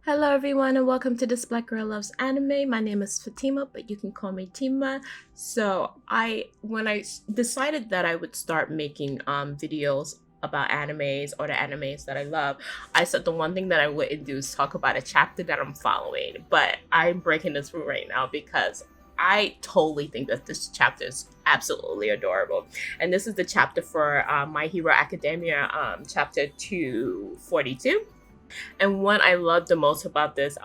Hello everyone and welcome to This Black Girl Loves Anime. My name is Fatima, but you can call me Tima. When I decided that I would start making videos about animes or the animes that I love, I said the one thing that I wouldn't do is talk about a chapter that I'm following. But I'm breaking this rule right now because I totally think that this chapter is absolutely adorable. And this is the chapter for My Hero Academia, chapter 242. And what I loved the most about this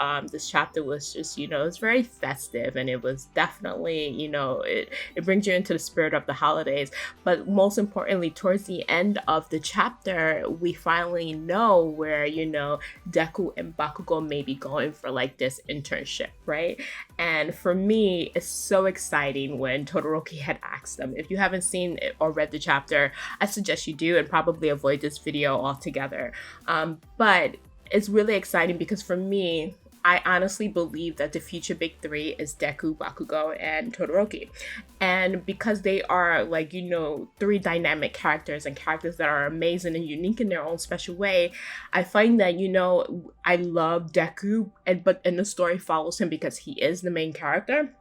chapter was just, it's very festive, and it was definitely, it brings you into the spirit of the holidays. But most importantly, towards the end of the chapter, we finally know where, Deku and Bakugo may be going for like this internship, right? And for me, it's so exciting when Todoroki had asked them. If you haven't seen it or read the chapter, I suggest you do and probably avoid this video altogether. But it's really exciting because for me, I honestly believe that the future big three is Deku, Bakugo, and Todoroki. And because they are three dynamic characters and characters that are amazing and unique in their own special way, I find that, I love Deku, and the story follows him because he is the main character.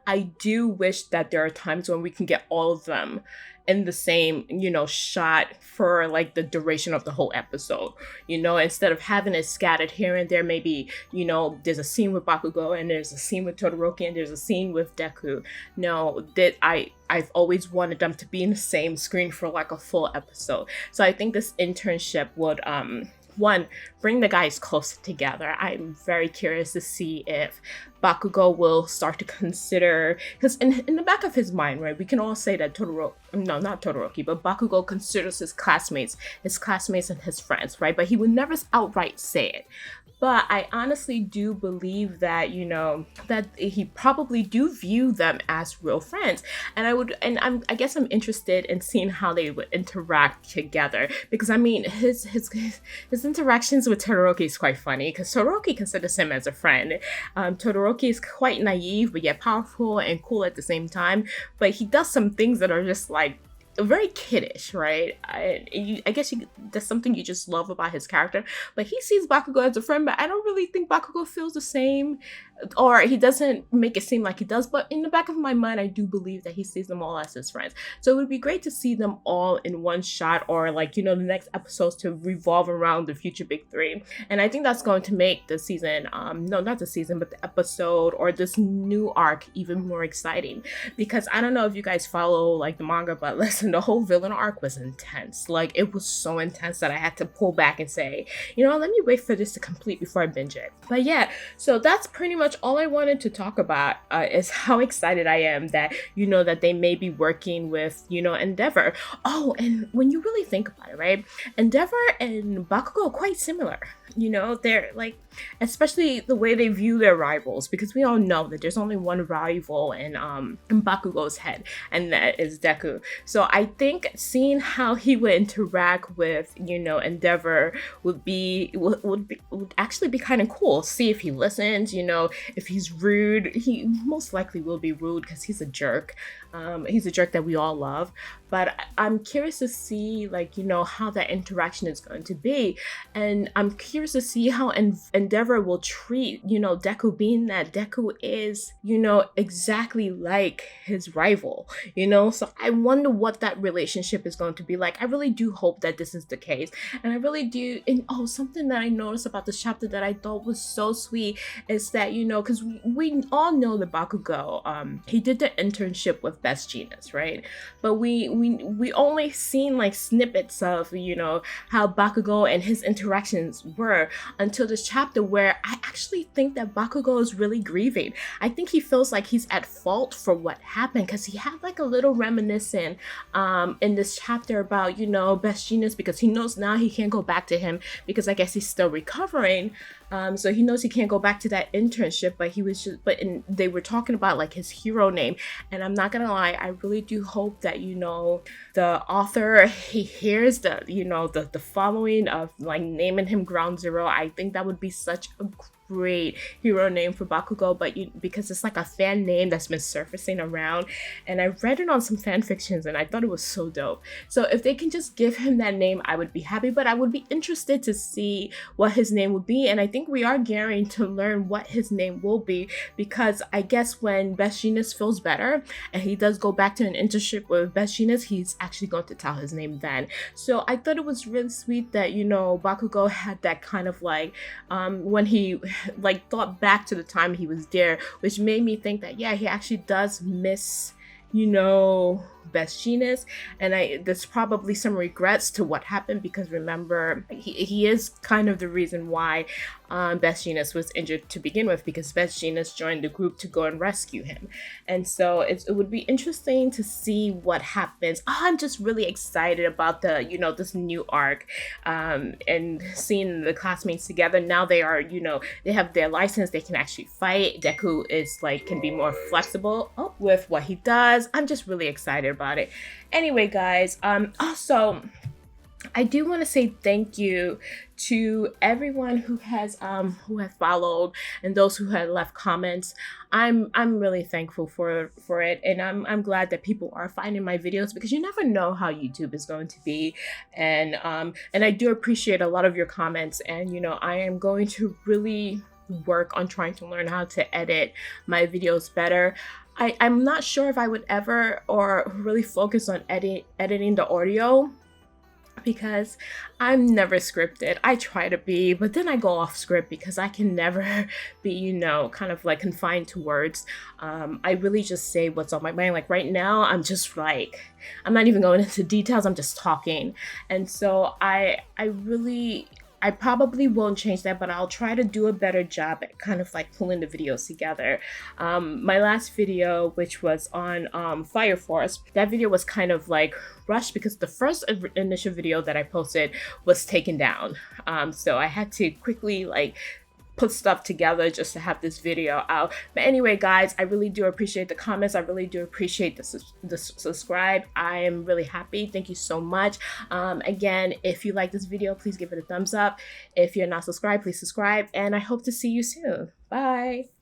I do wish that there are times when we can get all of them in the same, shot for like the duration of the whole episode. Instead of having it scattered here and there, maybe, there's a scene with Bakugo and there's a scene with Todoroki and there's a scene with Deku. No, that I've always wanted them to be in the same screen for like a full episode. So I think this internship would one, bring the guys closer together. I'm very curious to see if Bakugo will start to consider, because in the back of his mind, right, we can all say that not Todoroki, but Bakugo considers his classmates and his friends, right? But he would never outright say it. But I honestly do believe that, that he probably do view them as real friends. And I guess I'm interested in seeing how they would interact together. Because I mean, his interactions with Todoroki is quite funny because Todoroki considers him as a friend. Todoroki is quite naive, but yet powerful and cool at the same time. But he does some things that are just like very kiddish, right? I guess that's something you just love about his character. But he sees Bakugo as a friend, but I don't really think Bakugo feels the same, or he doesn't make it seem like he does. But in the back of my mind, I do believe that he sees them all as his friends. So it would be great to see them all in one shot, or the next episodes to revolve around the future big three. And I think that's going to make the season, no, not the season, but the episode or this new arc even more exciting. Because I don't know if you guys follow the manga, but listen, the whole villain arc was intense. It was so intense that I had to pull back and say, let me wait for this to complete before I binge it. But yeah, so that's pretty much all I wanted to talk about, is how excited I am that, that they may be working with, Endeavor. Oh, and when you really think about it, right? Endeavor and Bakugo are quite similar. They're especially the way they view their rivals, because we all know that there's only one rival in Bakugo's head, and that is Deku. So I think seeing how he would interact with, Endeavor would actually be kind of cool. See if he listens, if he's rude. He most likely will be rude because he's a jerk. He's a jerk that we all love. But I'm curious to see, how that interaction is going to be. And I'm curious to see how Endeavor will treat, Deku, being that Deku is, exactly like his rival, So I wonder what that relationship is going to be like. I really do hope that this is the case. And I really do. And something that I noticed about this chapter that I thought was so sweet is that, because we all know that Bakugo, he did the internship with Best Genius, right? But we only seen snippets of, how Bakugo and his interactions were until this chapter, where I actually think that Bakugo is really grieving. I think he feels like he's at fault for what happened, because he had a little reminiscent in this chapter about, Best Genius, because he knows now he can't go back to him because I guess he's still recovering. So he knows he can't go back to that internship, but they were talking about his hero name. And I'm not gonna lie, I really do hope that, the author, he hears the following of naming him Ground Zero. I think that would be such a great hero name for Bakugo, but because it's like a fan name that's been surfacing around, and I read it on some fan fictions and I thought it was so dope. So if they can just give him that name, I would be happy, but I would be interested to see what his name would be, and I think we are gearing to learn what his name will be, because I guess when Best Genius feels better and he does go back to an internship with Best Genius, he's actually going to tell his name then. So I thought it was really sweet that, you know, Bakugo had that kind of like when he like thought back to the time he was there, which made me think that yeah, he actually does miss, you know, Best Genius, and there's probably some regrets to what happened, because remember, he is kind of the reason why Best Genius was injured to begin with, because Best Genius joined the group to go and rescue him. And so it would be interesting to see what happens. I'm just really excited about the, you know, this new arc, and seeing the classmates together. Now they are, you know, they have their license, they can actually fight. Deku is like, can be more flexible with what he does. I'm just really excited about it. Anyway, guys, also I do want to say thank you to everyone who has followed and those who have left comments. I'm really thankful for it, and I'm glad that people are finding my videos, because you never know how YouTube is going to be. And I do appreciate a lot of your comments, and you know, I am going to really work on trying to learn how to edit my videos better. I'm not sure if I would ever or really focus on editing the audio, because I'm never scripted. I try to be, but then I go off script because I can never be, you know, kind of like confined to words. I really just say what's on my mind. Like right now, I'm just like, I'm not even going into details, I'm just talking. And so I probably won't change that, but I'll try to do a better job at kind of like pulling the videos together. My last video, which was on Fire Force, that video was kind of like rushed because the first initial video that I posted was taken down. So I had to quickly like put stuff together just to have this video out. But anyway, guys, I really do appreciate the comments. I really do appreciate the subscribe. I am really happy. Thank you so much. Again, if you like this video, please give it a thumbs up. If you're not subscribed, please subscribe, and I hope to see you soon. Bye.